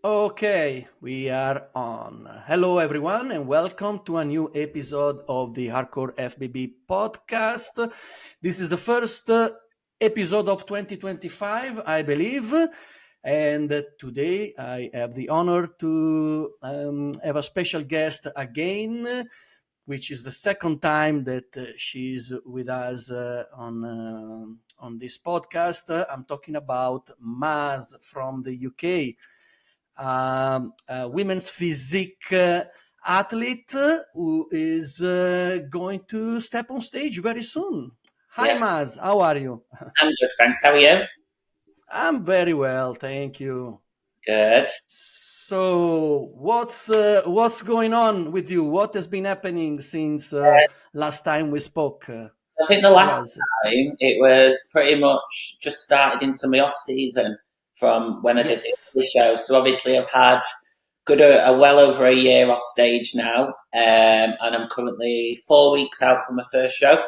Okay, we are on. Hello, everyone, and welcome to a new episode of the Hardcore FBB Podcast. This is the first episode of 2025, I believe. And today I have the honor to have a special guest again, which is the second time that she's with us on this podcast. I'm talking about Maz from the UK. Women's physique athlete who is going to step on stage very soon. Hi, Yeah, Maz. How are you? I'm good, thanks. How are you? I'm very well, thank you. Good. So, what's going on with you? What has been happening since last time we spoke? I think the last Was time it was pretty much just started into my off season from when I did yes, the show. So obviously I've had well over a year off stage now, and I'm currently 4 weeks out from my first show,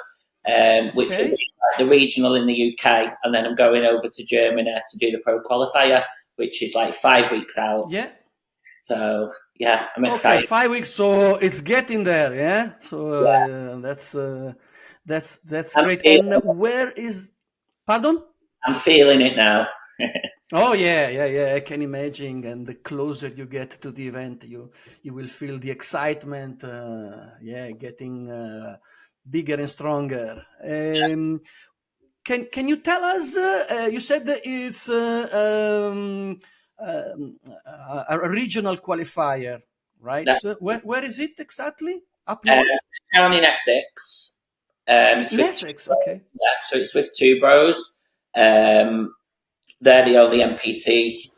which will okay, be like the regional in the UK, and then I'm going over to Germany to do the pro qualifier, which is like 5 weeks out. yeah. So yeah, I'm Okay, excited. 5 weeks, so it's getting there, yeah. So Yeah, that's I'm great. feeling, And where is? Pardon? I'm feeling it now. Oh yeah. I can imagine. And the closer you get to the event, you will feel the excitement. Getting bigger and stronger. Can you tell us? You said that it's a regional qualifier, right? That's Where is it exactly? Up uh, north down in Essex. It's in with Essex. Okay. so it's with two bros. Um, they're the only NPC.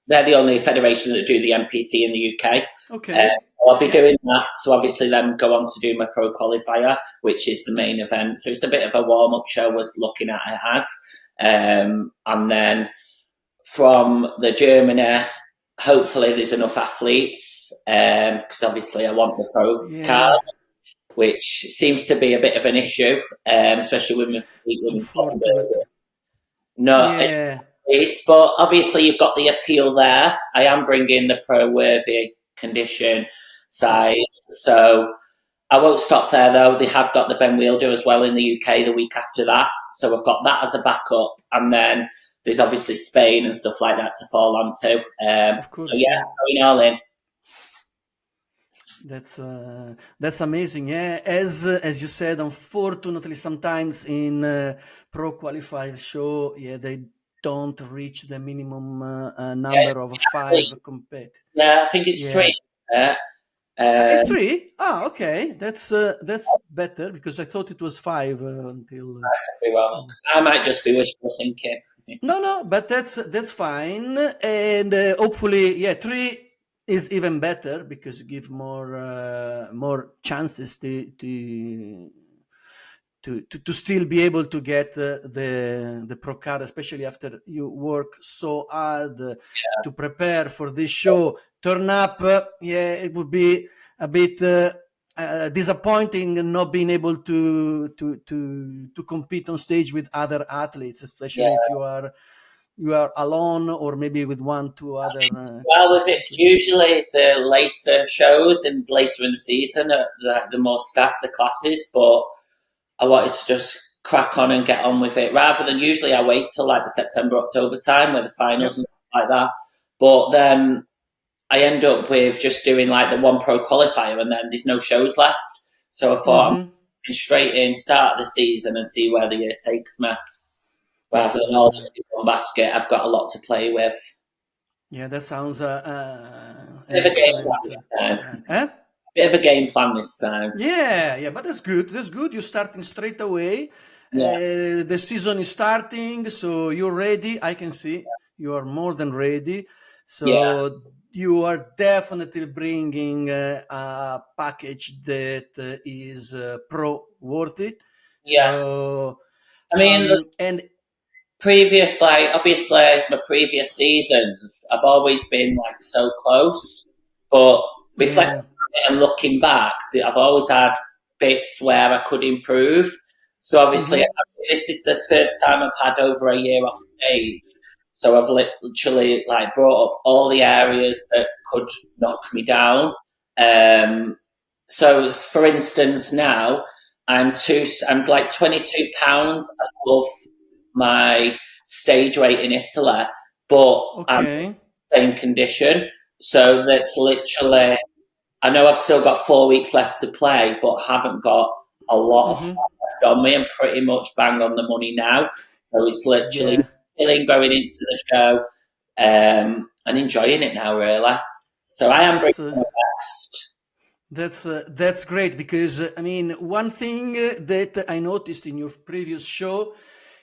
They're the only federation that do the NPC in the UK. Okay. I'll be Yeah. doing that. So obviously, then go on to do my pro qualifier, which is the main event. So it's a bit of a warm up show. Was looking at it as, and then from the Germany, hopefully there's enough athletes because obviously I want the pro Yeah. card, which seems to be a bit of an issue, especially with women's Unfortunately. bodybuilding. No, Yeah. but obviously you've got the appeal there. I am bringing the pro worthy condition Yeah. size, so I won't stop there though. They have got the Ben Wielder as well in the UK the week after that, so I've got that as a backup, and then there's obviously Spain and stuff like that to fall onto. Of So course. yeah, Yeah. going all in. That's amazing. Yeah, as you said, unfortunately, sometimes in pro qualified show, yeah, they don't reach the minimum Yeah, number of five competitive. yeah, I think it's Yeah, three. Uh, um, three. Ah, okay. That's better because I thought it was five until. Very well. I might just be wishful thinking. No, but that's fine, and hopefully, yeah, three is even better because you give more chances to still be able to get the pro card, especially after you work so hard to prepare for this show. Turn up, yeah, it would be a bit disappointing not being able to compete on stage with other athletes, Yeah. especially if you are alone or maybe with one, two other. Well, with it, usually the later shows and later in the season are the more stacked the classes, but I wanted to just crack on and get on with it rather than usually I wait till like the September, October time where the finals Yep. and stuff like that. But then I end up with just doing like the one pro qualifier and then there's no shows left. So I thought I'm Mm-hmm. going straight in, start the season and see where the year takes me rather That's than all just in one basket. I've got a lot to play with. yeah. That sounds an Bit of a game excellent plan this time. plan. Eh? Bit of a game plan this time. Yeah, but that's good. That's good. You're starting straight away. Yeah, The season is starting, so you're ready. I can see you are more than ready. yeah, So you are definitely bringing a package that is pro worth it. yeah. So I mean, the and previous, like, obviously, my previous seasons, I've always been, like, so close. But reflecting yeah, on it and looking back, I've always had bits where I could improve. So, obviously, hmm this is the first time I've had over a year off stage. So I've literally like brought up all the areas that could knock me down. So for instance, now I'm like 22 pounds above my stage weight in Italy, but I'm in the same condition. So that's literally, I know I've still got 4 weeks left to play, but haven't got a lot of fat left on me. I'm pretty much bang on the money now. So it's literally feeling going into the show and enjoying it now, really. So I am bringing my best. That's great because I mean, one thing that I noticed in your previous show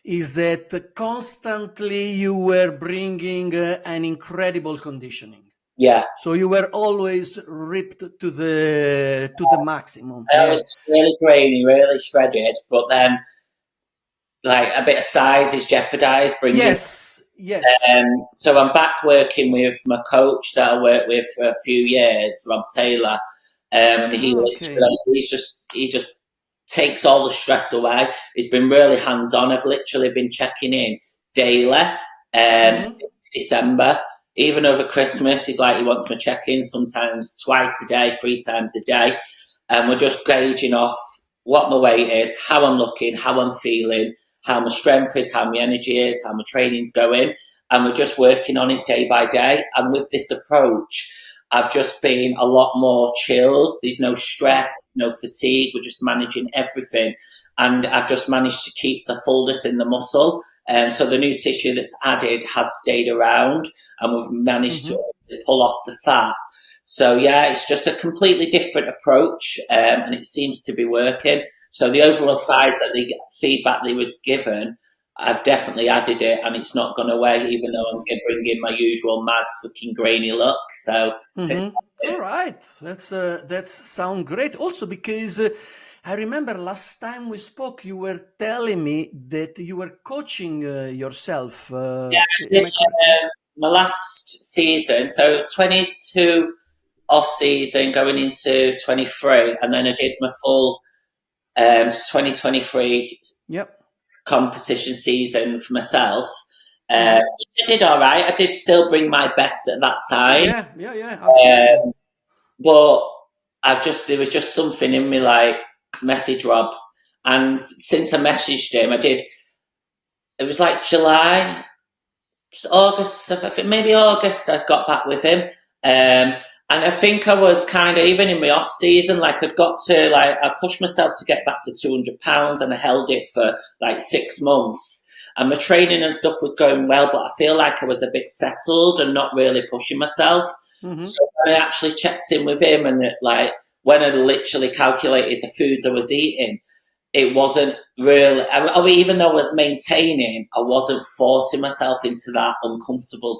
is that constantly you were bringing an incredible conditioning. Yeah. So you were always ripped to the maximum. I was really grainy, really shredded, but then like a bit of size is jeopardised. Yes. So I'm back working with my coach that I worked with for a few years, Rob Taylor. And he just takes all the stress away. He's been really hands on. I've literally been checking in daily since December. Even over Christmas, he's like, he wants my check-in sometimes twice a day, 3 times a day. And we're just gauging off what my weight is, how I'm looking, how I'm feeling, how my strength is, how my energy is, how my training's going. And we're just working on it day by day. And with this approach, I've just been a lot more chilled. There's no stress, no fatigue. We're just managing everything. And I've just managed to keep the fullness in the muscle. So the new tissue that's added has stayed around, and we've managed to pull off the fat. So yeah, it's just a completely different approach, and it seems to be working. So the overall size that the feedback that was given, I've definitely added it, and it's not gone away, even though I'm bringing my usual Maz fucking grainy look. So all right, that's sound great. Also because I remember last time we spoke, you were telling me that you were coaching yourself. Yeah, I did, my last season, so 22 off-season going into 23, and then I did my full 2023 competition season for myself. I did all right. I did still bring my best at that time. Yeah, absolutely. But there was just something in me like, message Rob. And since I messaged him, it was like July, August, I think maybe August, I got back with him. And I think I was kind of, even in my off season, like I pushed myself to get back to 200 pounds, and I held it for like 6 months. And my training and stuff was going well, but I feel like I was a bit settled and not really pushing myself. So when I actually checked in with him, and when I literally calculated the foods I was eating, it wasn't really, even though I was maintaining, I wasn't forcing myself into that uncomfortable,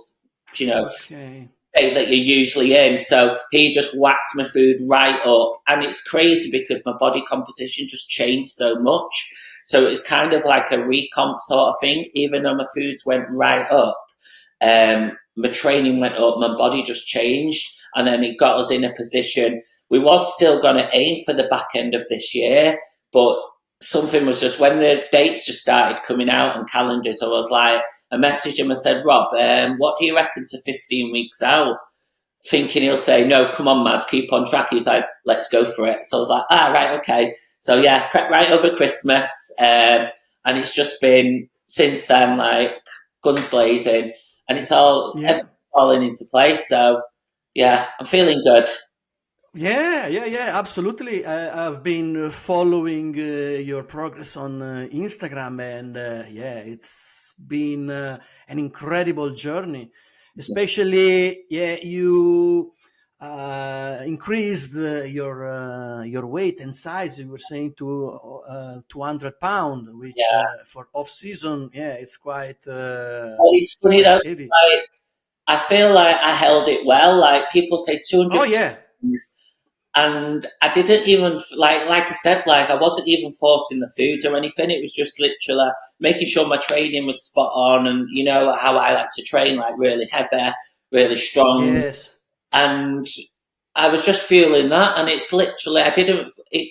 state that you're usually in. So he just whacked my food right up. And it's crazy because my body composition just changed so much. So it's kind of like a recomp sort of thing. Even though my foods went right up, my training went up, my body just changed. And then it got us in a position, we was still going to aim for the back end of this year, but something was just, when the dates just started coming out and calendars, I was like, I messaged him and said, Rob, what do you reckon to 15 weeks out? Thinking he'll say, no, come on, Maz, keep on track. He's like, let's go for it. So I was like, right, okay. So yeah, prep right over Christmas. And it's just been, since then, like, guns blazing. And it's all falling into place. So yeah, I'm feeling good. Yeah, absolutely. I've been following your progress on Instagram, and it's been an incredible journey. Especially, you increased your weight and size. You were saying to 200 pounds, which for off season, it's quite. It's funny though. Heavy. Like, I feel like I held it well. Like, people say 200. Oh yeah. And I didn't even, like I said, like, I wasn't even forcing the foods or anything. It was just literally making sure my training was spot on, and you know how I like to train, like really heavy, really strong. Yes. And I was just feeling that, and it's literally,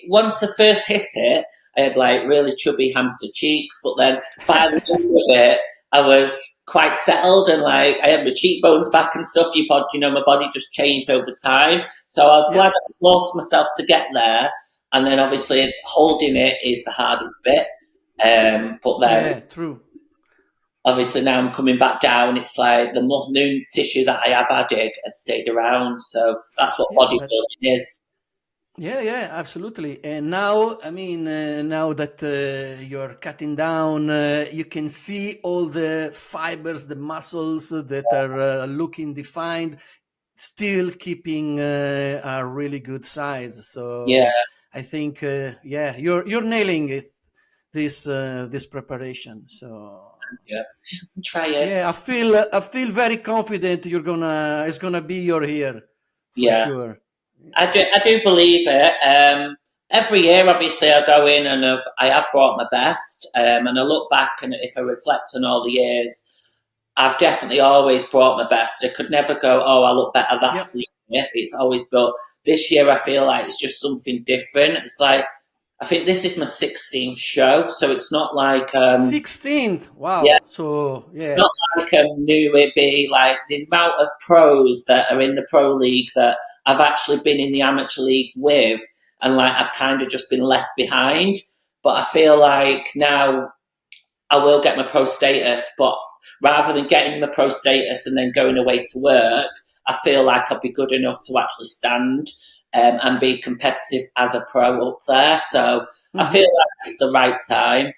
once I first hit it, I had like really chubby hamster cheeks, but then by the end of it, I was quite settled, and like I had my cheekbones back and stuff. My body just changed over time. So I was glad I forced myself to get there, and then obviously holding it is the hardest bit. But then, true. Obviously now I'm coming back down. It's like the new tissue that I have added has stayed around. So that's what bodybuilding is. Yeah, absolutely. And now, I mean, now that you're cutting down, you can see all the fibers, the muscles that are looking defined, still keeping a really good size. So I think, you're nailing it. This preparation. So try it. yeah, I feel very confident it's gonna be your year for sure. I do believe it. Every year, obviously, I go in and I have brought my best. And I look back, and if I reflect on all the years, I've definitely always brought my best. I could never go, oh, I look better that year. It's always built. This year, I feel like it's just something different. It's like, I think this is my 16th show, so it's not like 16th. Wow. Yeah. So not like a new it'd be like the amount of pros that are in the pro league that I've actually been in the amateur leagues with, and like I've kind of just been left behind. But I feel like now I will get my pro status, but rather than getting the pro status and then going away to work, I feel like I'll be good enough to actually stand and be competitive as a pro up there. So I feel like it's the right time.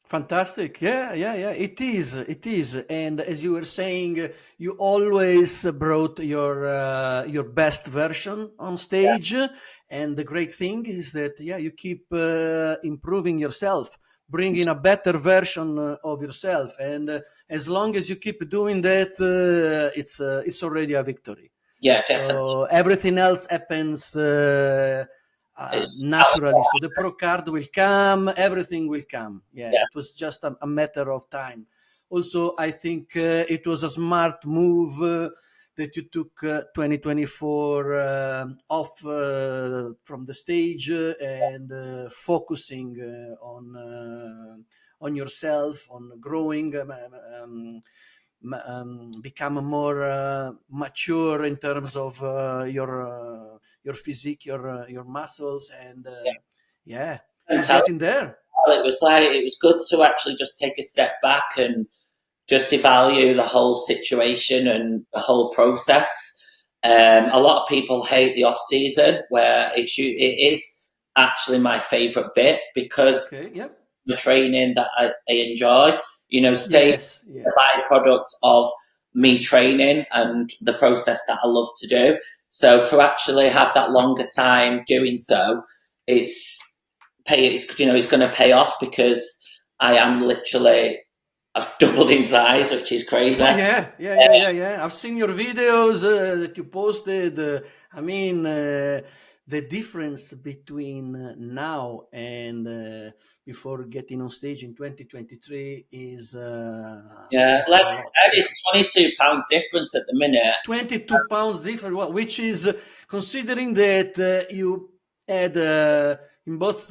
Fantastic. Yeah. It is. And as you were saying, you always brought your best version on stage. And the great thing is that, you keep improving yourself, bringing a better version of yourself. And as long as you keep doing that, it's already a victory. Yeah, definitely. So everything else happens naturally. So the pro card will come, everything will come. It was just a matter of time. Also, I think it was a smart move that you took 2024 off from the stage and focusing on yourself, on growing. Become more mature in terms of your physique, your muscles, and you're getting there. It was good to actually just take a step back and just evaluate the whole situation and the whole process. A lot of people hate the off season, where it is actually my favourite bit because the training that I enjoy. The byproduct of me training and the process that I love to do. So for actually have that longer time doing so, it's going to pay off because I am literally I've doubled in size, which is crazy. Yeah. I've seen your videos that you posted. I mean, the difference between now and before getting on stage in 2023 is that is 22 pounds difference at the minute. 22 pounds different, which is considering that you had in both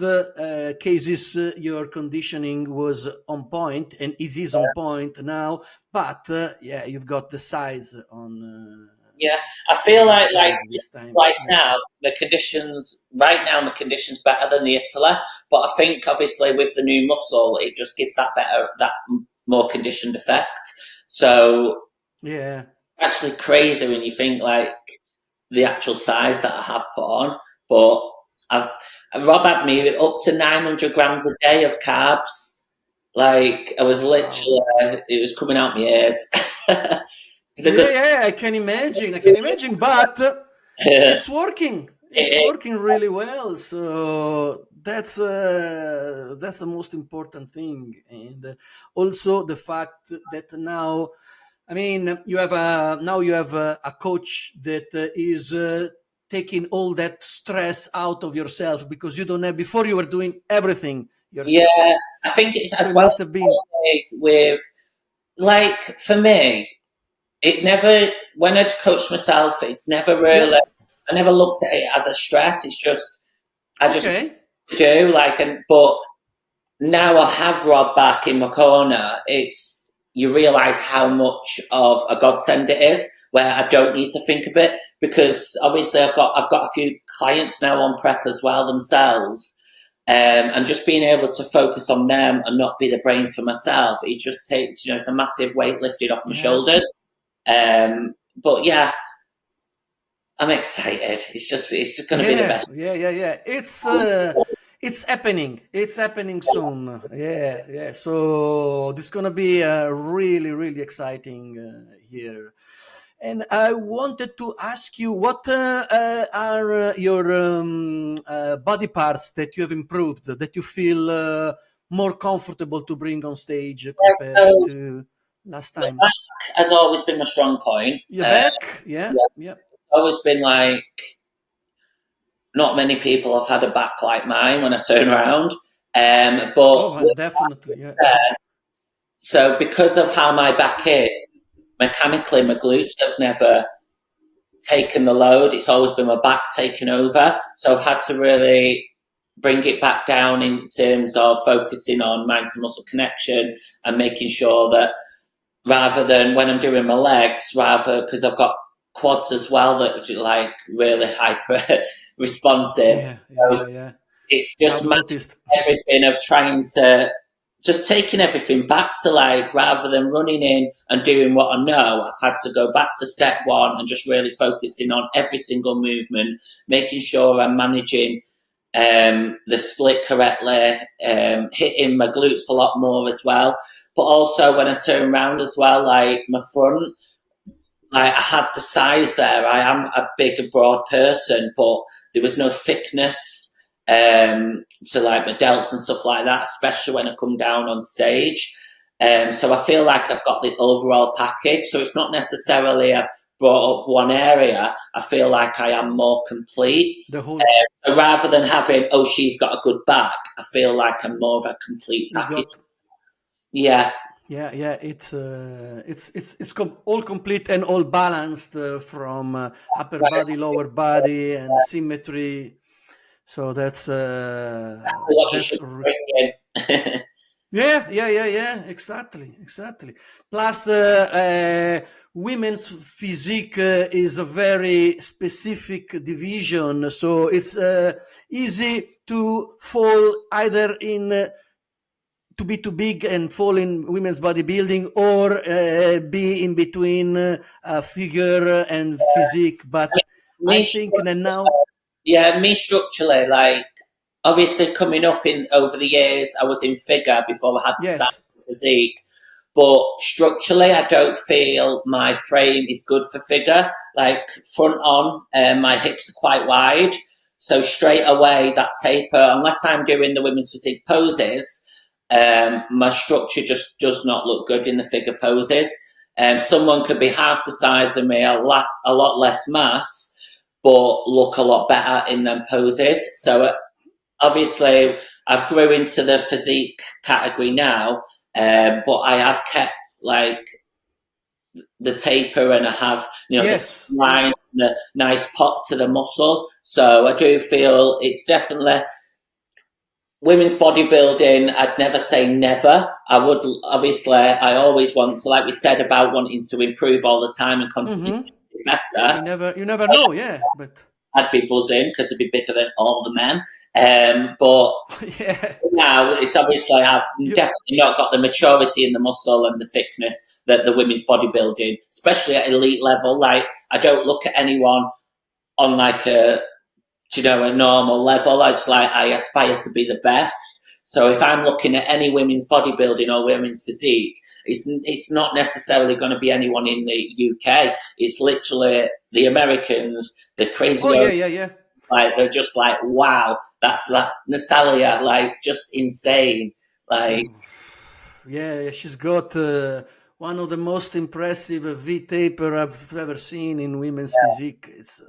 cases your conditioning was on point, and it is on point now. But you've got the size on. I feel like this time. Now my conditions better than the Italy, but I think obviously with the new muscle it just gives that more conditioned effect. So actually crazy when you think like the actual size that I have put on. But Rob had me up to 900 grams a day of carbs. Like I was literally it was coming out my ears. I can imagine, but it's working. It's working really well. So that's the most important thing, and also the fact that now, I mean, you have a coach that is taking all that stress out of yourself, because you don't have, before you were doing everything yourself. Yeah, I think it's as well with like for me. It never, when I'd coached myself, it never really, I never looked at it as a stress. It's just, I just do but now I have Rob back in my corner. It's you realize how much of a godsend it is, where I don't need to think of it, because obviously I've got a few clients now on prep as well themselves, and just being able to focus on them and not be the brains for myself, it just takes, it's a massive weight lifted off my shoulders. But yeah, I'm excited. It's just going to be the best. Yeah. It's happening. It's happening soon. Yeah. So this is gonna be really, really exciting here. And I wanted to ask you, what are your body parts that you have improved, that you feel more comfortable to bring on stage compared to last time? Back has always been my strong point. Your back? Yeah. Always been like, not many people have had a back like mine when I turn around. But definitely, yeah. So because of how my back is, mechanically my glutes have never taken the load. It's always been my back taking over. So I've had to really bring it back down in terms of focusing on mind to muscle connection and making sure that, rather than when I'm doing my legs, because I've got quads as well that are like really hyper responsive. Yeah. It's just everything of trying to just taking everything back to, like, rather than running in and doing what I know, I've had to go back to step one and just really focusing on every single movement, making sure I'm managing the split correctly, hitting my glutes a lot more as well. But also when I turn around as well, like my front, I had the size there. I am a big, broad person, but there was no thickness to like my delts and stuff like that, especially when I come down on stage. So I feel like I've got the overall package. So it's not necessarily I've brought up one area. I feel like I am more complete. So rather than having, she's got a good back, I feel like I'm more of a complete package. Yeah. It's all complete and all balanced from upper body, lower body, and symmetry. So that's yeah, exactly. Plus, women's physique is a very specific division, so it's easy to fall either in to be too big and fall in women's bodybuilding, or be in between figure and physique. But I think that now, me structurally, like, obviously coming up in over the years, I was in figure before I had the physique. But structurally, I don't feel my frame is good for figure. Like front on, my hips are quite wide. So straight away, that taper, unless I'm doing the women's physique poses, my structure just does not look good in the figure poses. Someone could be half the size of me, a lot less mass, but look a lot better in them poses. So obviously, I've grew into the physique category now, but I have kept like the taper, and I have the line, the nice pop to the muscle. So I do feel it's definitely women's bodybuilding. I'd never say never. I would obviously. I always want to, like we said about wanting to improve all the time and constantly get better. You never know, but. I'd be buzzing because I'd be bigger than all the men. But now it's obviously I've definitely not got the maturity in the muscle and the thickness that the women's bodybuilding, especially at elite level. Like, I don't look at anyone on like a normal level. I aspire to be the best. So if I'm looking at any women's bodybuilding or women's physique, it's not necessarily going to be anyone in the UK. It's literally the Americans, the crazy. Yeah. Like, they're just like, wow, that's like Natalia, like, just insane. Like, yeah, she's got one of the most impressive V taper I've ever seen in women's physique. It's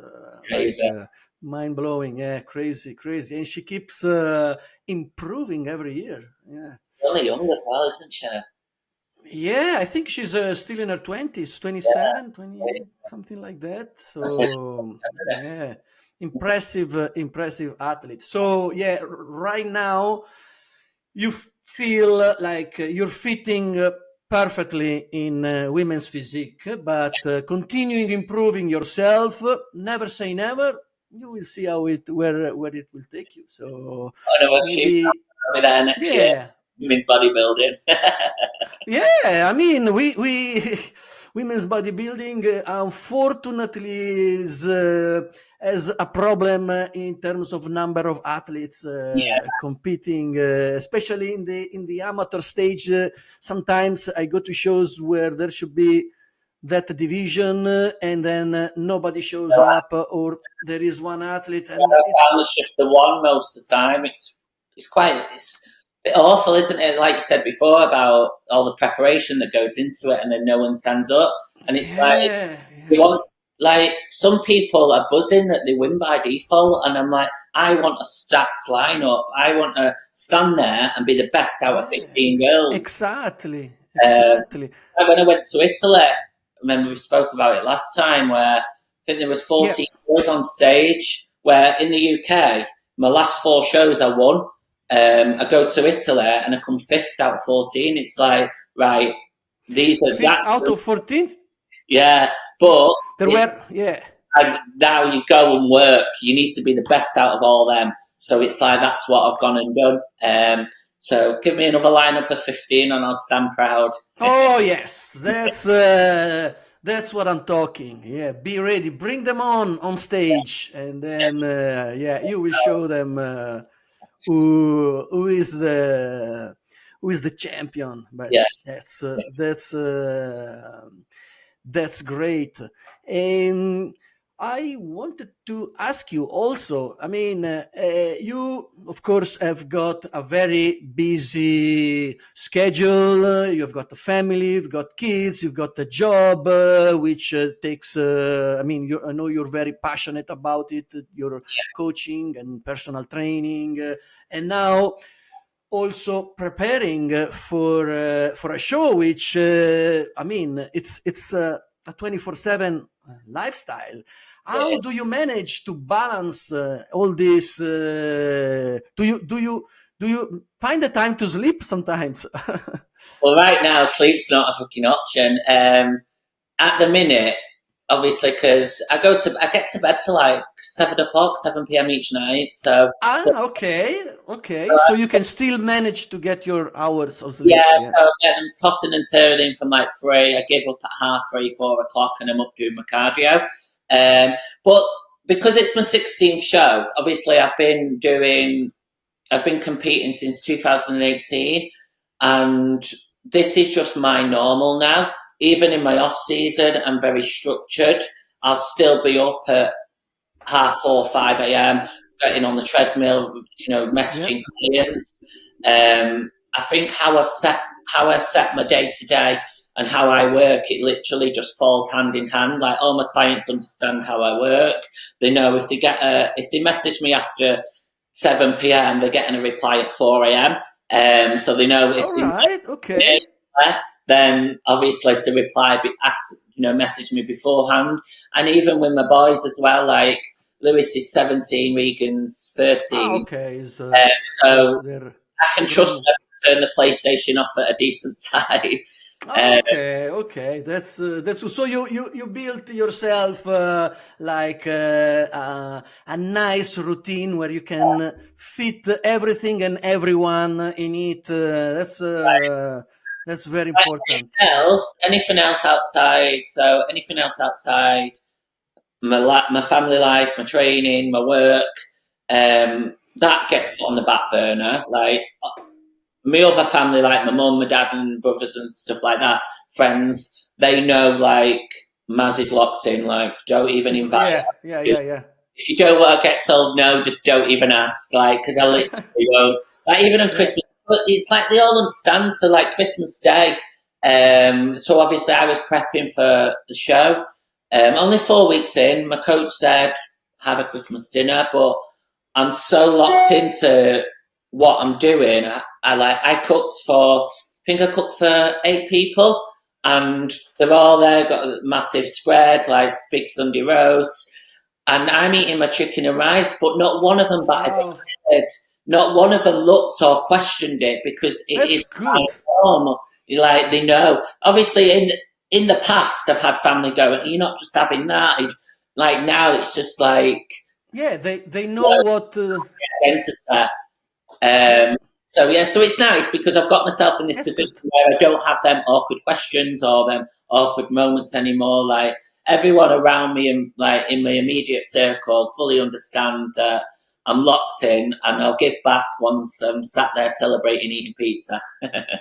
crazy. Mind blowing, crazy, and she keeps improving every year. Yeah, really young as well, isn't she? Yeah, I think she's still in her 20s, 27, 28, something like that. So impressive athlete. So right now you feel like you're fitting perfectly in women's physique, but continuing improving yourself, never say never. You will see how it where it will take you. So I know a few maybe, I'll be there next year. yeah, Women's bodybuilding. yeah. I mean, we women's bodybuilding unfortunately is. Has a problem in terms of number of athletes Yeah. competing, especially in the amateur stage. Sometimes I go to shows where there should be that division, and then nobody shows up, or there is one athlete, and I found it's it's just the one most of the time. It's a bit awful, isn't it? Like you said before about all the preparation that goes into it, and then no one stands up, and it's like yeah, you yeah, want. Like some people are buzzing that they win by default, and I'm like, I want a stacked lineup. I want to stand there and be the best out of yeah, 15 girls. exactly, Uh, exactly, when I went to Italy, I remember we spoke about it last time, where I think there was yeah. 14 girls on stage. Where in the UK, my last 4 shows I won. I go to Italy and I come 5th out of 14. It's like, right, these are Fifth that. out of 14. Yeah, but There it's were, yeah. like now you go and work. You need to be the best out of all them. So it's like that's what I've gone and done. So give me another lineup of 15 and I'll stand proud. Oh yes, that's what I'm talking. Yeah, be ready. Bring them on stage, and then yeah, you will show them who is the champion. But Yeah. that's great. And I wanted to ask you also. I mean, you of course have got a very busy schedule. You've got a family, you've got kids, you've got a job, which takes. I mean, I know you're very passionate about it. Your coaching and personal training, and now also preparing for a show which I mean it's a 24/7 lifestyle. How Yeah. do you manage to balance all this? Do you find the time to sleep sometimes? Well, right now sleep's not a fucking option. At the minute, obviously, because I get to bed for like 7 o'clock, 7 p.m. each night. So Okay, so you can still manage to get your hours of yeah, sleep, yeah. so I'm tossing and turning from like 3. I give up at half 3, 4 o'clock, and I'm up doing my cardio. But because it's my 16th show, obviously I've been competing since 2018, and this is just my normal now. Even in my off season, I'm very structured. I'll still be up at half 4, 5 a.m. getting on the treadmill, Yeah. messaging clients. I think how I set my day to day and how I work, it literally just falls hand in hand. Like all my clients understand how I work. They know if they message me after 7 p.m., they're getting a reply at 4 a.m. So they know if All they right, okay. then obviously to reply, message me beforehand. And even with my boys as well, like Lewis is 17, Regan's 13. Okay, is So they're I can trust grown. them to turn the PlayStation off at a decent time. Uh, Okay. That's so you built yourself like a nice routine where you can fit everything and everyone in it. That's very important. anything else outside, my family life, my training, my work, that gets put on the back burner. Like my other family, like my mum, my dad, and brothers and stuff like that, friends, they know like Maz is locked in. Like, don't even invite. Yeah. If you don't want to get told no, just don't even ask. Like, because I literally won't. Like, even on Yeah. Christmas, but it's like they all understand. So, like Christmas Day. So obviously, I was prepping for the show. Only 4 weeks in, my coach said have a Christmas dinner, but I'm so locked into what I'm doing. I cooked for. I cooked for 8 people, and they're all there. Got a massive spread, like big Sunday roast, and I'm eating my chicken and rice. But not one of them batted Wow, their head. Not one of them looked or questioned it because it that's is my good. norm. Like, they know. Obviously, in the past, I've had family going, "You're not just having that." Like, now it's just like, Yeah, they know what. identity. So yeah, so it's nice because I've got myself in this That's position good. where I don't have them awkward questions or them awkward moments anymore. Like, everyone around me and like in my immediate circle fully understand that I'm locked in, and I'll give back once I'm sat there celebrating eating pizza.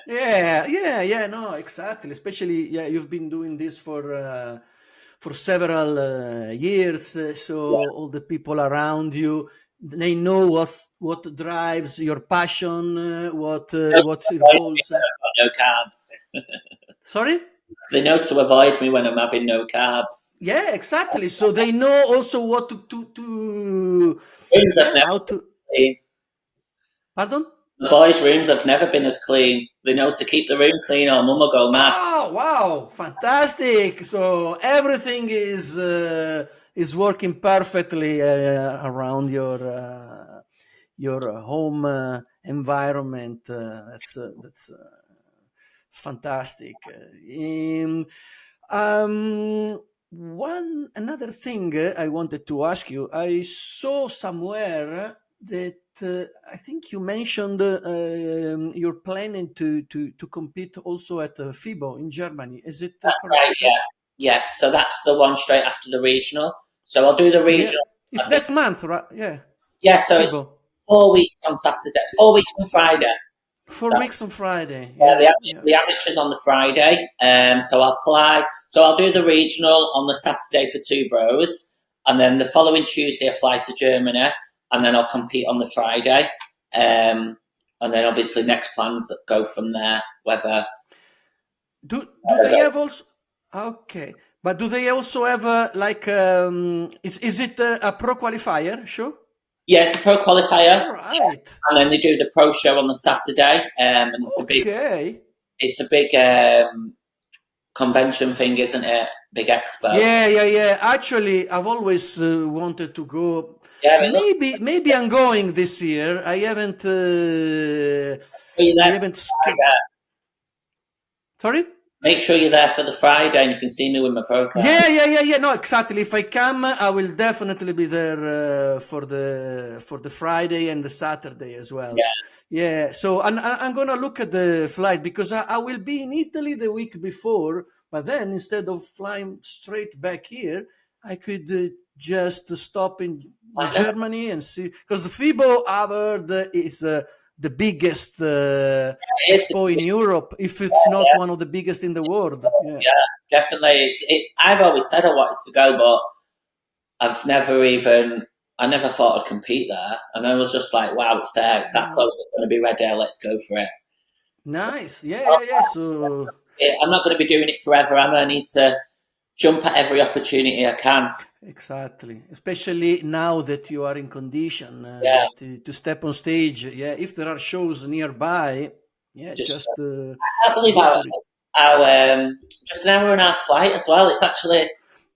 Yeah, no, exactly. Especially, yeah, you've been doing this for several years, so all the people around you, they know what drives your passion, what's your goals. No carbs. Sorry? They know to avoid me when I'm having no carbs. Yeah, exactly. So they know also what to Rooms have yeah, never how to. been clean. Pardon? The boys' rooms have never been as clean. They know to keep the room clean or mum will go mad. Oh, wow, fantastic! So everything is working perfectly around your home environment. That's fantastic. One another thing I wanted to ask you. I saw somewhere that I think you mentioned you're planning to compete also at FIBO in Germany. Is it Right, correct? yeah. Yeah, so that's the one straight after the regional. So I'll do the Yeah, regional. it's I think, next month, right? Yeah, yeah, so it's FIBO. 4 weeks on Saturday, 4 weeks on Friday. 4 weeks on Friday. Yeah, Yeah, yeah. the amateurs on the Friday. So I'll fly. So I'll do the regional on the Saturday for two bros, and then the following Tuesday I fly to Germany, and then I'll compete on the Friday. And then obviously next plans that go from there. Whether Do they have also? Okay, but do they also have like is it a pro qualifier? Sure. yeah, it's a pro qualifier, All right. and then they do the pro show on the Saturday, and Okay. it's a big convention thing, isn't it? Big expo. Yeah. Actually, I've always wanted to go. Yeah, it looks Maybe I'm going this year. I haven't. you're I there haven't. Friday. Sorry. Make sure you're there for the Friday, and you can see me with my pro card. Yeah. No, exactly. If I come, I will definitely be there for the Friday and the Saturday as well. Yeah, Yeah. So I'm gonna look at the flight because I will be in Italy the week before, but then instead of flying straight back here, I could just stop in I know. Germany and see because FIBO I've heard is the biggest It's expo in Europe, if it's not one of the biggest in the world. Yeah. yeah, definitely. I've always said I wanted to go, but I never thought I'd compete there. And I was just like, wow, it's there. It's that close. It's going to be Red Air. Let's go for it. Nice. Yeah. So I'm not going to be doing it forever. I need to jump at every opportunity I can. exactly. Especially now that you are in condition Yeah, to step on stage. Yeah. If there are shows nearby, yeah, just just I can't believe go for it. how just an hour and a half flight as well. It's actually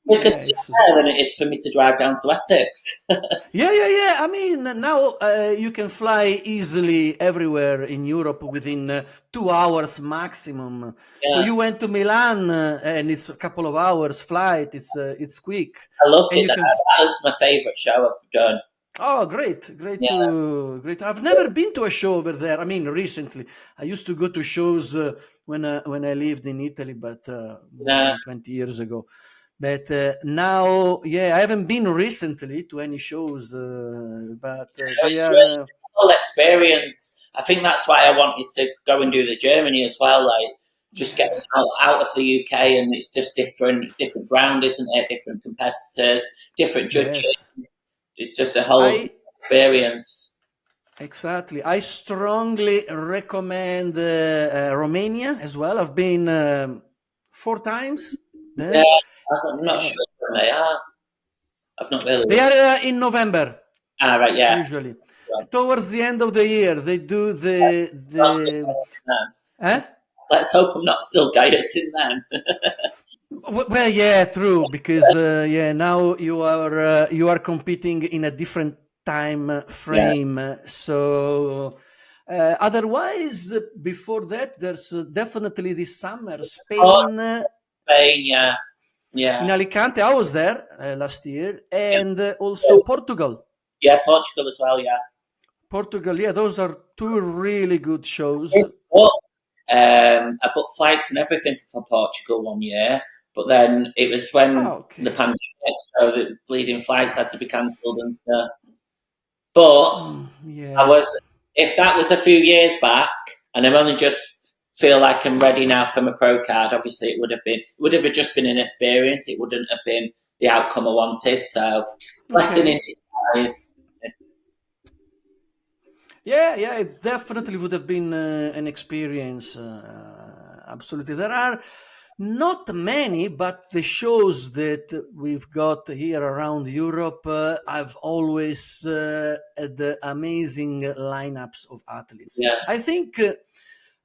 quicker to Yeah. get It's there than it is for me to drive down to Essex. yeah. I mean, now you can fly easily everywhere in Europe within 2 hours maximum. So Yeah, you went to Milan and it's a couple of hours flight. It's quick, I loved and it. you can. That was my favourite show I've done. Oh, great Yeah, great. I've never been to a show over there. I mean, recently I used to go to shows when I lived in Italy, but more yeah. than 20 years ago. But now, yeah, I haven't been recently to any shows, but they It's are. really a whole experience. I think that's why I wanted to go and do the Germany as well. Like, just Yeah, getting out of the UK, and it's just different ground, isn't it? Different competitors, different judges. yes. It's just a whole I experience. exactly. I strongly recommend Romania as well. I've been 4 times Yeah, there. I'm not Uh, sure when they are. I've not really. they are in November Ah, right, yeah. usually. Well, Towards the end of the year, they do not still the. dieting then. Eh? Let's hope I'm not still dieting then. Well, yeah, true. Because yeah, now you are competing in a different time Yeah, frame. So Otherwise, before that, there's definitely this summer, Spain. Spain, yeah. In Alicante, I was there last year, and also Portugal. Yeah, Portugal as well, yeah. Portugal, yeah, those are two really good shows. I booked flights and everything for Portugal one year, but then it was when the pandemic, so the bleeding flights had to be cancelled and stuff. But if that was a few years back, and I'm only just feel like I'm ready now for my pro card, obviously it would have just been an experience. It wouldn't have been the outcome I wanted. So blessing in disguise. Yeah, it definitely would have been an experience. Absolutely. There are not many, but the shows that we've got here around Europe, I've always had amazing lineups of athletes. Yeah. I think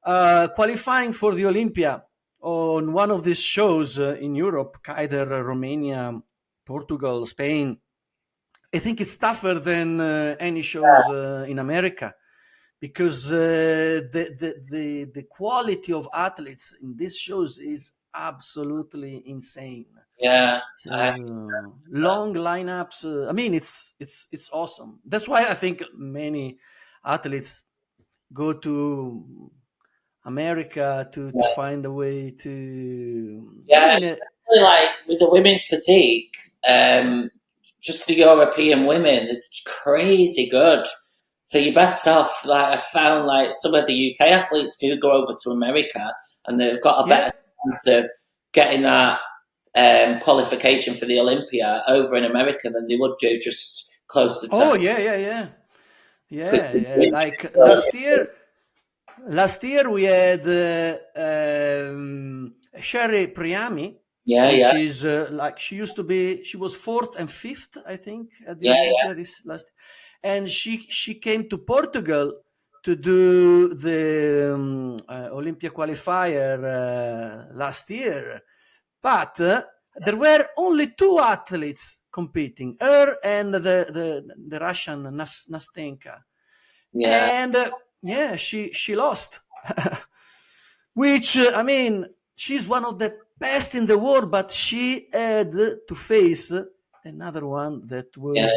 qualifying for the Olympia on one of these shows in Europe, either Romania, Portugal, Spain, I think it's tougher than any shows in America, because the quality of athletes in these shows is absolutely insane. Yeah, long lineups. I mean, it's awesome. That's why I think many athletes go to America to find a way to. Yeah, especially like with the women's physique. Just the European women, it's crazy good. So you're best off. Like I found, like some of the UK athletes do go over to America, and they've got a better chance of getting that qualification for the Olympia over in America than they would do just closer to. Oh yeah. Like last year we had Sherry Priami. Which is like she was 4th and 5th, I think, at the Olympia this last, and she came to Portugal to do the Olympia qualifier last year, but there were only 2 athletes competing, her and the Russian Nastenka, and she lost, which I mean, she's one of the best in the world, but she had to face another one that was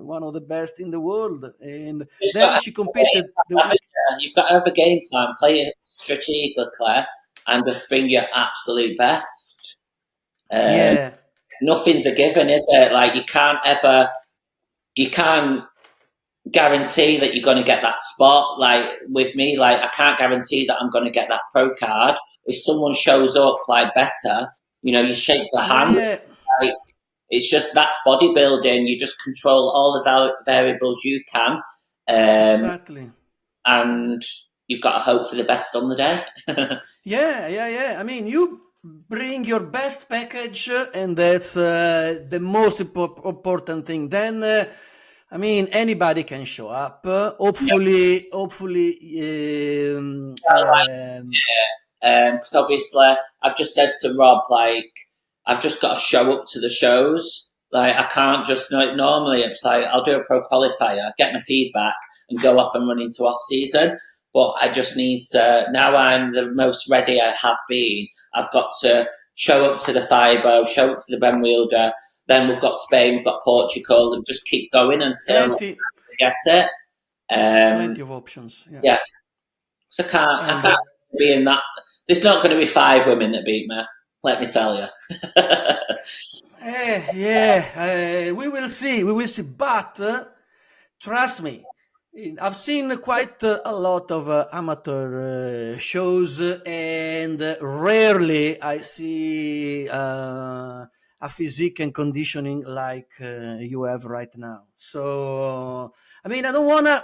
one of the best in the world, and then she competed. You've got to have a game plan, play it strategically, and just bring your absolute best. Nothing's a given, is it? Like you can't guarantee that you're going to get that spot. Like with me, like I can't guarantee that I'm going to get that pro card. If someone shows up like better, you shake their hand. Like, it's just, that's bodybuilding. You just control all the variables you can. Exactly. And you've got to hope for the best on the day. Yeah. I mean, you bring your best package, and that's the most important thing. Then I mean, anybody can show up. Hopefully. Because obviously, I've just said to Rob, like, I've just got to show up to the shows. Like, I can't just, normally it's like, I'll do a pro qualifier, get my feedback, and go off and run into off-season. But I just need to, now I'm the most ready I have been, I've got to show up to the Fibo, show up to the Ben Wielder. Then we've got Spain, we've got Portugal, and just keep going until we get it. Plenty of options. Yeah. So I can't be in that. There's not going to be 5 women that beat me. Let me tell you. We will see. But trust me, I've seen quite a lot of amateur shows, and rarely I see a physique and conditioning like you have right now. So, I mean, I don't want to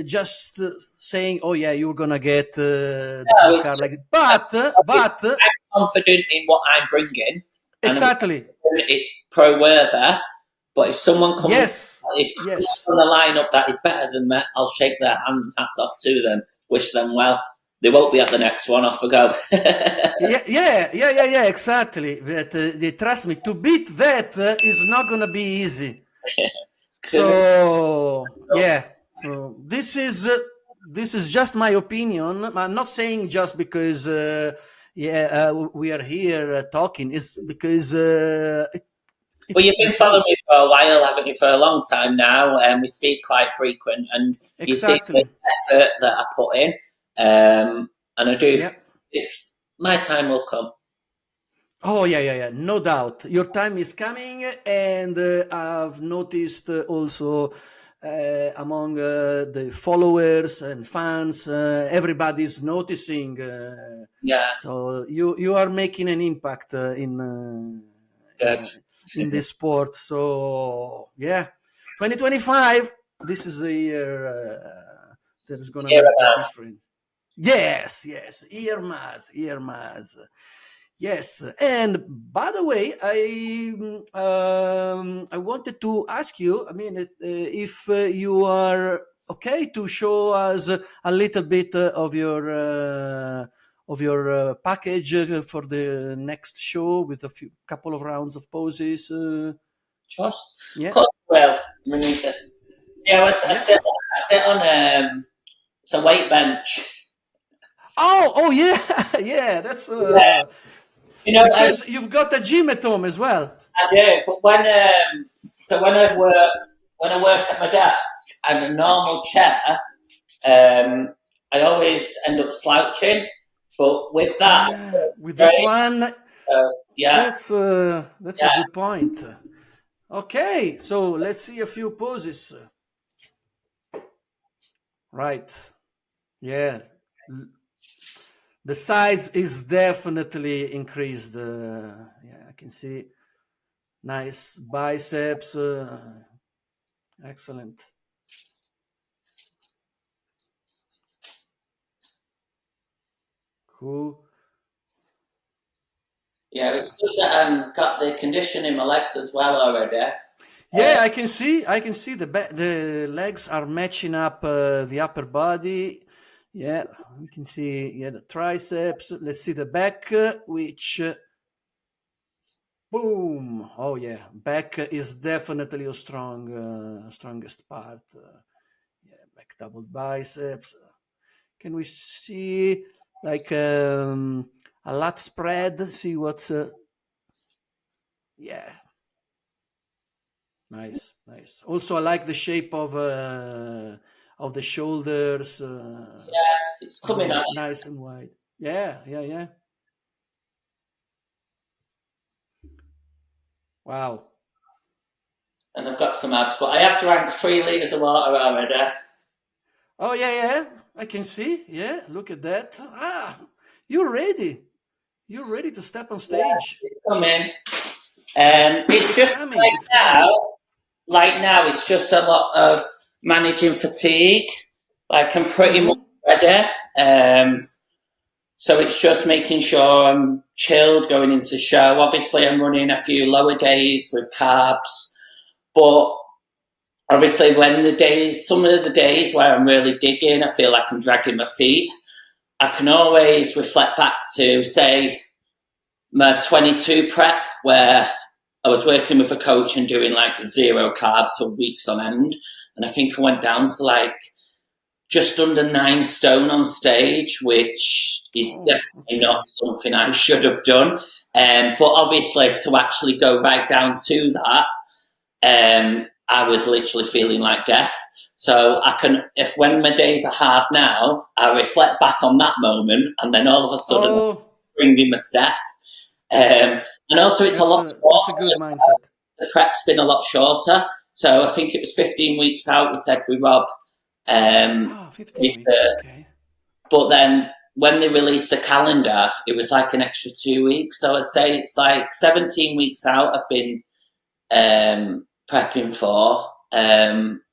just saying, oh yeah, you're going to get the card like it. But I'm confident in what I'm bringing. Exactly. It's pro-worthy. But if someone comes on the lineup that is better than me, I'll shake their hats off to them, wish them well. They won't be at the next one. Off we go. Yeah, exactly. But trust me, to beat that is not going to be easy. So this is this is just my opinion. I'm not saying just because we are here talking. It's because Well, you've it's the been following truth. me for a while, haven't you? For a long time now, and we speak quite frequent, and you see the Exactly. effort that I put in, and I do. Yeah. It's my time will come. Oh yeah. No doubt, your time is coming, and I've noticed also among the followers and fans, everybody's noticing. Yeah, So you are making an impact good. in this sport. So yeah, 2025. This is the year that is gonna Here make the and us. difference. Yes, ear Maz. Yes, and by the way, I wanted to ask you. I mean, if you are okay to show us a little bit of your package for the next show with a few couple of rounds of poses. Trust. Of Yeah, course, well, we need this. See, yeah. I sit on it's a weight bench. Oh, yeah, yeah. That's Yeah, you know, because you've got a gym at home as well. I do. But when I work at my desk and a normal chair, I always end up slouching. But with that, With that right? one, Yeah, that's a yeah. good point. Okay, so let's see a few poses. Right. Yeah. The size is definitely increased. Yeah, I can see nice biceps. Excellent. Cool. Yeah, it's good that I've got the condition in my legs as well already. Yeah, I can see. I can see the legs are matching up the upper body. Yeah, we can see. Yeah, the triceps. Let's see the back, which boom. Oh yeah, back is definitely a strongest part. Yeah, back double biceps. Can we see like a lat spread? See what? Yeah, nice. Also, I like the shape of the shoulders. It's coming on. Nice and wide. Yeah. Wow. And I've got some abs, but I have drank 3 litres of water already. Oh yeah. I can see. Yeah, look at that. You're ready. You're ready to step on Yeah, stage. it's coming. It's It's just coming. It's coming. now, it's just a lot of managing fatigue. Like I'm pretty much Mm-hmm. ready. So it's just making sure I'm chilled going into show. Obviously, I'm running a few lower days with carbs, but obviously, some of the days where I'm really digging, I feel like I'm dragging my feet. I can always reflect back to, say, my 22 prep, where I was working with a coach and doing like 0 carbs for weeks on end. And I think I went down to like just under 9 stone on stage, which is Oh, definitely not okay. something I should have done. But obviously, to actually go right down to that, I was literally feeling like death. So I can, if when my days are hard now, I reflect back on that moment, and then all of a sudden, Oh, bring in my step. Um, and also, it's a lot that's a good shorter. mindset. The prep's been a lot shorter. So I think it was 15 weeks out. We said we Rob. Um, 15 weeks. Okay. but then when they released the calendar, it was like an extra 2 weeks. So I'd say it's like 17 weeks out. I've been prepping for.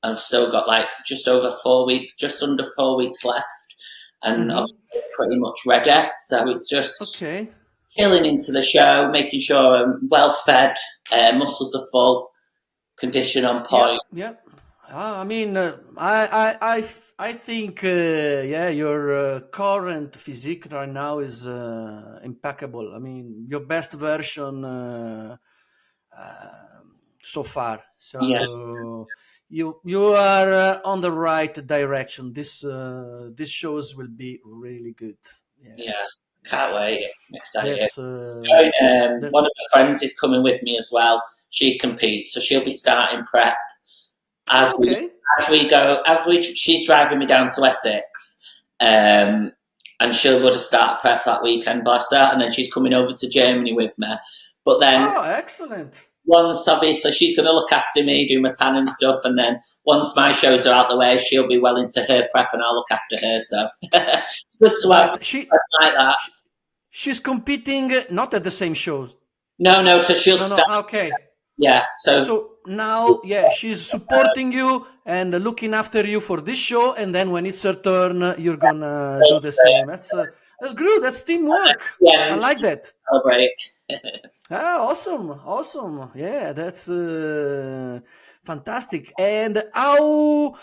I've still got like just over 4 weeks, just under 4 weeks left, and I'm Mm-hmm. pretty much ready. So it's just Okay. chilling into the show, making sure I'm well fed, muscles are full, condition on point. Yep. I mean, I think, yeah, your current physique right now is impeccable. I mean, your best version so far. Yeah, So, you are on the right direction. This shows will be really good. Yeah, can't wait. I'm excited. That's One of my friends is coming with me as well. She competes, so she'll be starting prep as we go. She's driving me down to Essex, and she would have started prep that weekend, bless her. And then she's coming over to Germany with me. But then, excellent. Once obviously she's going to look after me, do my tan and stuff, and then once my shows are out the way, she'll be well into her prep, and I'll look after her. So it's good to have like that. She's competing not at the same show. No. So she'll start. Okay. Yeah. So now, she's supporting you and looking after you for this show, and then when it's her turn, you're gonna do the same. That's good. That's teamwork. I like that. Oh, great. Awesome. Yeah, that's fantastic. And how,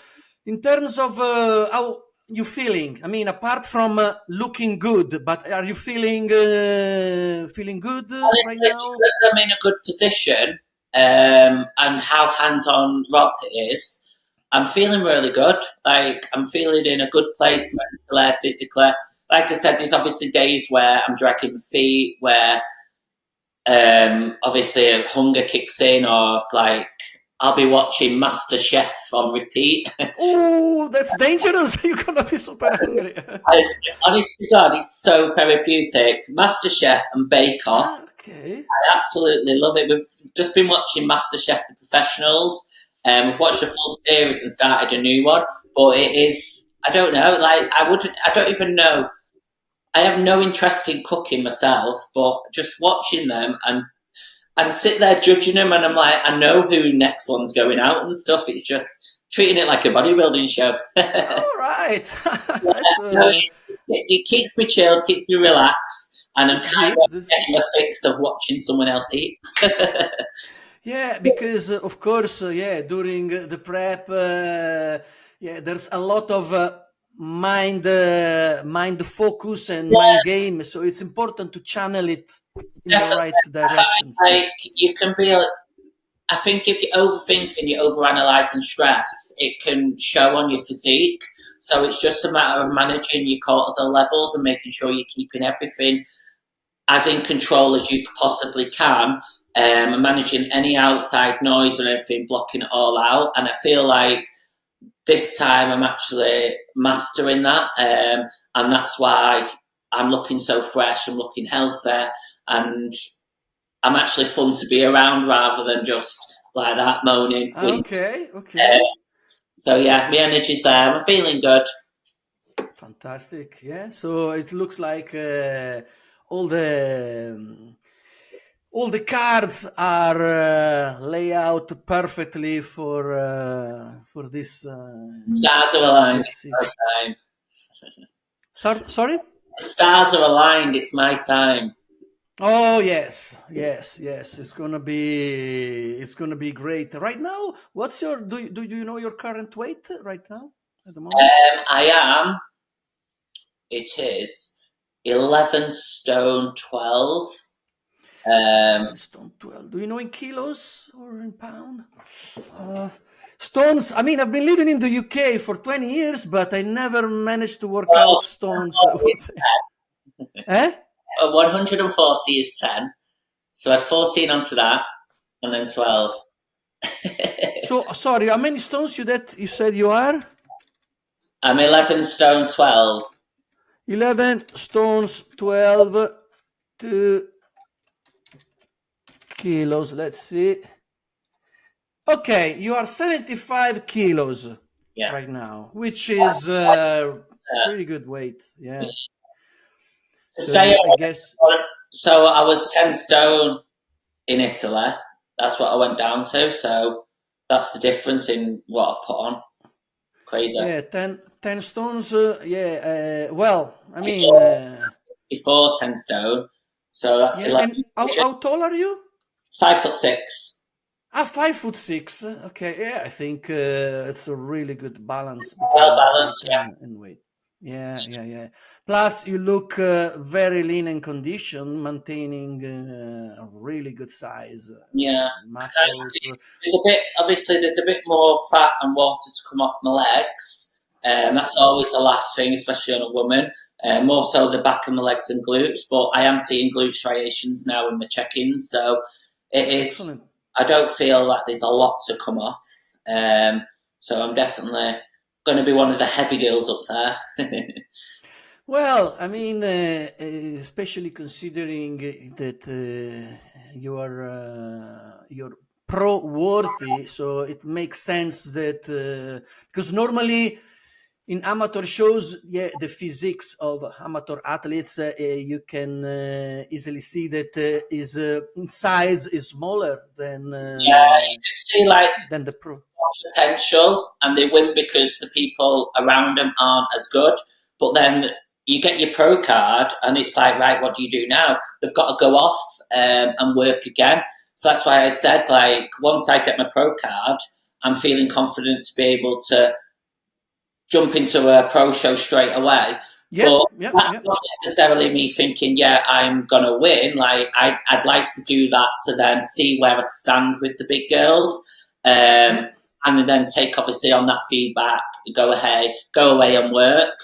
in terms of how you feeling? I mean, apart from looking good, but are you feeling good? Honestly, right now? Because I'm in a good position, and how hands-on Rob is, I'm feeling really good. Like, I'm feeling in a good place mentally, physically. Like I said, there's obviously days where I'm dragging my feet, where obviously hunger kicks in, or like I'll be watching MasterChef on repeat. Oh, that's dangerous. You're gonna be super hungry. Honestly, God, it's so therapeutic. MasterChef and Bake Off. Okay. I absolutely love it. We've just been watching MasterChef The Professionals. We've watched a full series and started a new one. But it is, I don't know, like I don't even know. I have no interest in cooking myself, but just watching them and sit there judging them, and I'm like, I know who next one's going out and stuff. It's just treating it like a bodybuilding show. All right. It keeps me chilled, keeps me relaxed, and I'm kind of getting a fix of watching someone else eat. Yeah, because of course, during the prep, there's a lot of mind focus and mind game, so it's important to channel it in the right directions. Like, you can be I think if you overthink and you overanalyze and stress, it can show on your physique. So it's just a matter of managing your cortisol levels and making sure you're keeping everything as in control as you possibly can, and managing any outside noise and everything, blocking it all out. And I feel like this time I'm actually mastering that, and that's why I'm looking so fresh, I'm looking healthy, and I'm actually fun to be around rather than just like that moaning. Okay. So yeah, my energy's there. I'm feeling good. Fantastic. Yeah. So it looks like all the cards are laid out perfectly for this. Stars are aligned. Sorry? The stars are aligned. It's my time. Oh yes. It's gonna be great. Right now, what's your do you know your current weight right now at the moment? I am. It is 11 stone 12. 11 stone 12. Do you know in kilos or in pound? Stones. I mean, I've been living in the UK for 20 years, but I never managed to work out stones. 140 is 10. So add 14 onto that, and then 12. So, sorry, how many stones you said you are? I'm 11 stone 12. 11 stones 12 kilos. Let's see. Okay, you are 75 kilos right now, which is pretty good weight. Yeah. So I was 10 stone in Italy. That's what I went down to. So that's the difference in what I've put on. Crazy. Yeah, 10 stones. Well, I mean, before 10 stone. So that's 11. And how tall are you? 5'6". 5'6". Okay, yeah, I think it's a really good balance between well balanced, and weight. Yeah. Plus, you look very lean and conditioned, maintaining a really good size, Yeah. muscles. There's a bit, obviously, there's a bit more fat and water to come off my legs. That's always the last thing, especially on a woman. More so the back of my legs and glutes, but I am seeing glute striations now in my check-ins, so it is. Excellent. I don't feel like there's a lot to come off, so I'm definitely going to be one of the heavy girls up there. Well, I mean, especially considering that you're pro worthy, so it makes sense that because normally in amateur shows, yeah, the physiques of amateur athletes, you can easily see that is in size is smaller Yeah, you can see like than the pro. potential, and they win because the people around them aren't as good. But then you get your pro card, and it's like, right, what do you do now? They've got to go off and work again. So that's why I said, like, once I get my pro card, I'm feeling confident to be able to jump into a pro show straight away. Yeah, But yeah, that's yeah. not necessarily me thinking, yeah, I'm going to win. Like, I'd like to do that to then see where I stand with the big girls. Yeah. And then take obviously on that feedback, go away and work.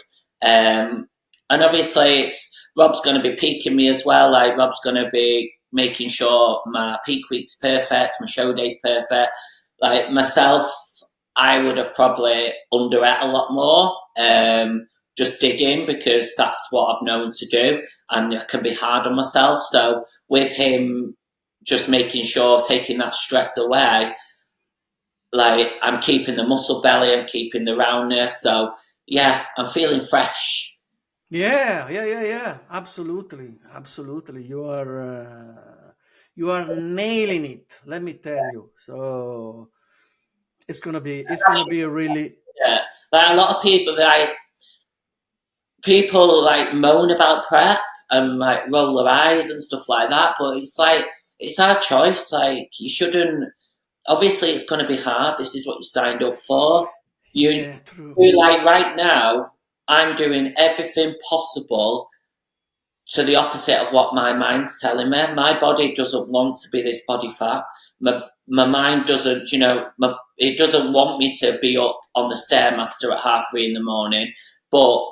And obviously Rob's going to be peaking me as well. Like Rob's going to be making sure my peak week's perfect, my show day's perfect. Like myself, I would have probably under ate a lot more. Just digging because that's what I've known to do, and I can be hard on myself. So with him, just making sure taking that stress away, like I'm keeping the muscle belly, I'm keeping the roundness. So yeah, I'm feeling fresh. Yeah. Absolutely. You are nailing it. Let me tell you. So it's gonna be a really Yeah, like a lot of people like moan about prep and like roll their eyes and stuff like that, but it's like it's our choice. Like you shouldn't. Obviously, it's going to be hard. This is what you signed up for. You yeah true. like right now. I'm doing everything possible to the opposite of what my mind's telling me. My body doesn't want to be this body fat. My mind doesn't, it doesn't want me to be up on the Stairmaster at 3:30 in the morning, but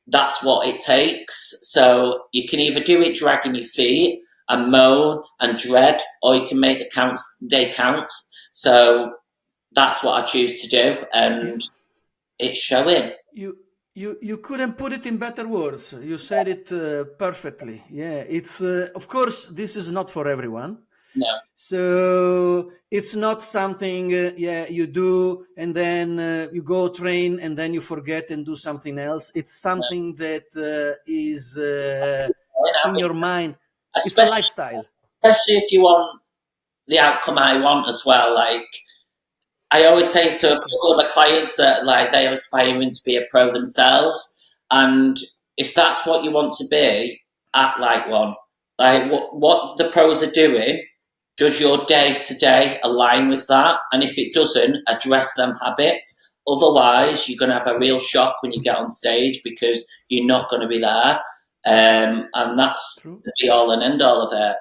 that's what it takes. So you can either do it dragging your feet and moan and dread, or you can make the day count. So that's what I choose to do, Yeah. and it's showing. You couldn't put it in better words. You said it perfectly. Yeah, it's of course this is not for everyone. No, So it's not something yeah you do and then you go train and then you forget and do something else. It's no. something that is I in think, your mind. It's a especially lifestyle. especially if you want the outcome I want as well. Like I always say to a Exactly. couple of my clients that like they are aspiring to be a pro themselves, and if that's what you want to be, act like one. Like what the pros are doing, does your day to day align with that? And if it doesn't, address them habits. Otherwise, you're going to have a real shock when you get on stage because you're not going to be there. And that's True. the be all and end all of it.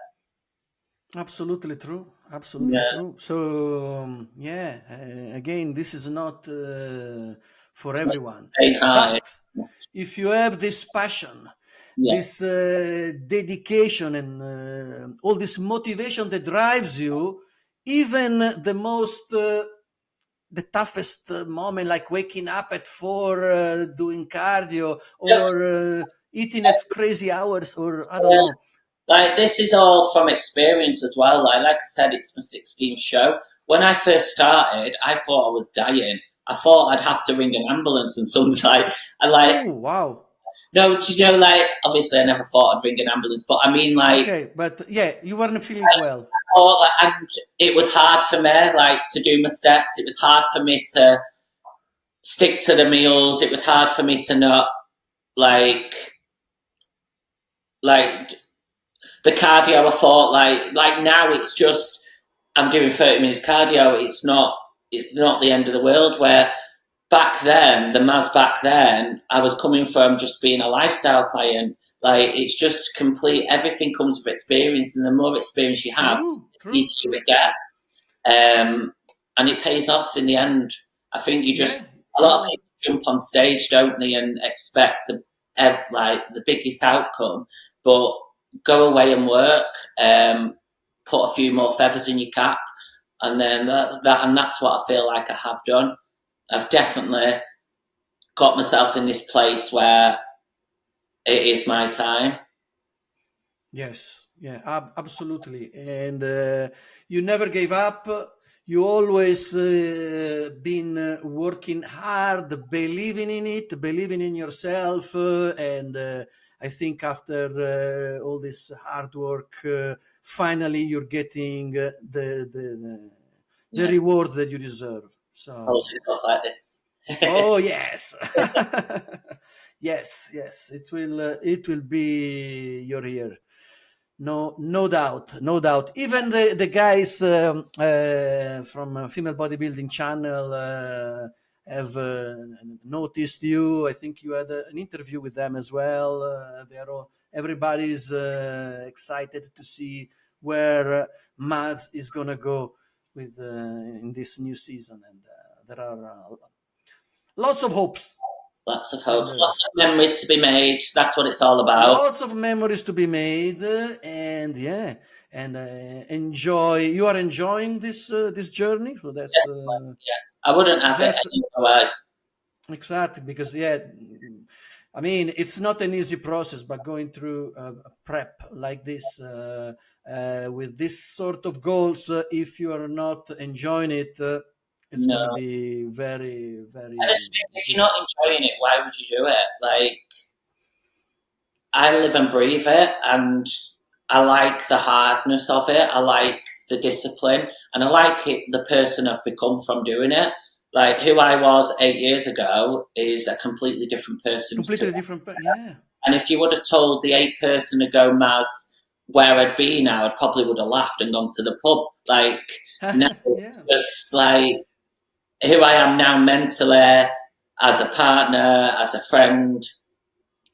Absolutely true. Absolutely Yeah, true. So yeah, again, this is not for everyone, staying high. but if you have this passion, Yeah, this dedication, and all this motivation that drives you, even the toughest moment, like waking up at 4, doing cardio, just or eating at crazy hours, or I don't know. like this is all from experience as well. Like I said, it's my 16th show. When I first started, I thought I was dying. I thought I'd have to ring an ambulance and sometimes I like Oh wow. no, do you know like obviously I never thought I'd ring an ambulance, but I mean like Okay, but yeah, you weren't feeling well. and it was hard for me like to do my steps. It was hard for me to stick to the meals. It was hard for me to not like like the cardio. I thought like now it's just I'm doing 30 minutes cardio. It's not the end of the world. Where back then, the Maz back then, I was coming from just being a lifestyle client. Like, it's just complete, everything comes with experience, and the more experience you have, the easier it gets. And it pays off in the end. I think you just, a lot of people jump on stage, don't they, and expect the biggest outcome, but go away and work, put a few more feathers in your cap, and then that's what I feel like I have done. I've definitely got myself in this place where it is my time. Yes, yeah, absolutely. And you never gave up. You always been working hard, believing in it, believing in yourself. And I think after all this hard work, finally you're getting the reward that you deserve. So, not like this. oh yes, yes, it will be your year. No doubt, no doubt. Even the guys from Female Bodybuilding channel have noticed you. I think you had an interview with them as well. Everybody's excited to see where Maz is gonna go with in this new season, and there are lots of hopes. Lots of hopes, lots of memories to be made. That's what it's all about. Lots of memories to be made, and enjoy. You are enjoying this journey, so that's I wouldn't have it any other way. Exactly, because I mean, it's not an easy process, but going through a prep like this with this sort of goals, if you are not enjoying it, it's going to be very, very. If you're not enjoying it, why would you do it? Like, I live and breathe it, and I like the hardness of it. I like the discipline, and I like the person I've become from doing it. Like, who I was 8 years ago is a completely different person. Completely different, yeah. And if you would have told the 8 person ago, Maz, where I'd be now, I probably would have laughed and gone to the pub. Like, now it's just like who I am now mentally, as a partner, as a friend,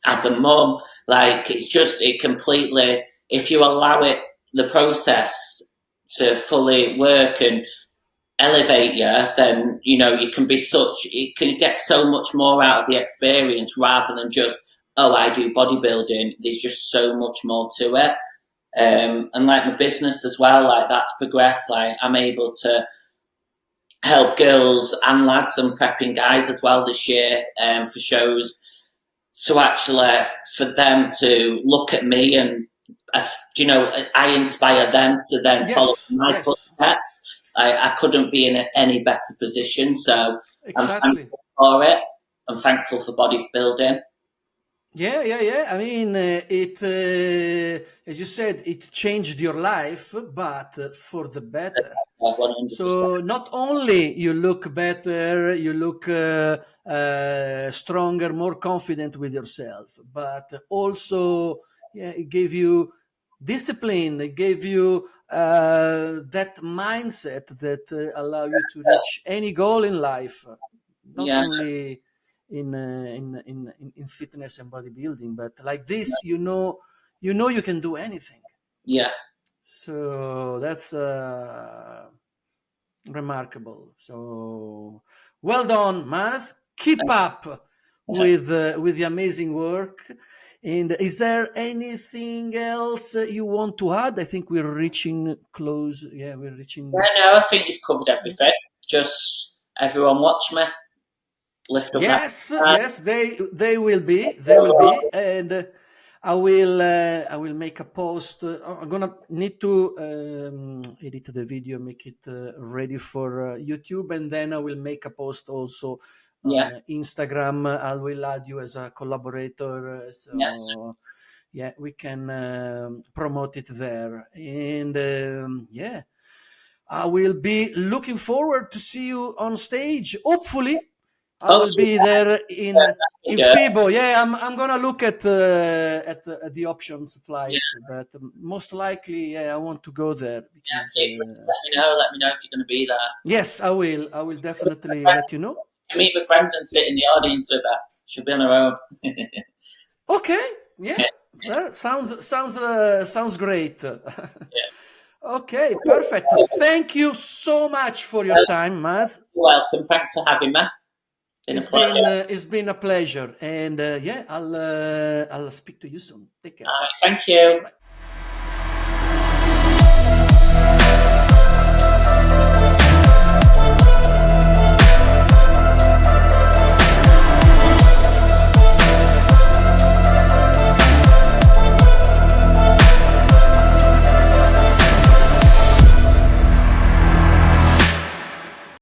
as a mum. Like, it completely, if you allow it, the process to fully work and elevate you, then, you can get so much more out of the experience rather than just, oh, I do bodybuilding. There's just so much more to it. And like my business as well, like that's progressed. Like, I'm able to help girls and lads and prepping guys as well this year for shows, to actually, for them to look at me and, I inspire them to then follow my footsteps. I couldn't be in any better position, so I'm thankful for it. I'm thankful for bodybuilding. Yeah. I mean, it, as you said, it changed your life, but for the better. 100%. So not only you look better, you look stronger, more confident with yourself, but also, it gave you discipline. It gave you that mindset that allow you to reach any goal in life, not only in fitness and bodybuilding, but like this, you know you can do anything. Yeah. So that's remarkable. So well done, Maz. Keep up with the amazing work. And is there anything else you want to add? I think we're reaching close. Yeah, we're reaching. No, I think you've covered everything. Just everyone watch me. Lift up. Yes, they will be, and I will make a post. I'm gonna need to edit the video, make it ready for YouTube, and then I will make a post also on Instagram. I will add you as a collaborator, so we can promote it there. And I will be looking forward to see you on stage. Hopefully, I will be there in FIBO. Yeah, I'm gonna look at the options flights, but most likely, I want to go there because. Let me know if you're gonna be there. Yes, I will. I will definitely let you know. meet my friend and sit in the audience with her. She'll be on her own. Okay, yeah, well, sounds great. Okay, perfect. Thank you so much for your time, Maz. You're welcome. Thanks for having me. It's been a pleasure, and yeah, I'll speak to you soon. Take care. Thank you. Bye.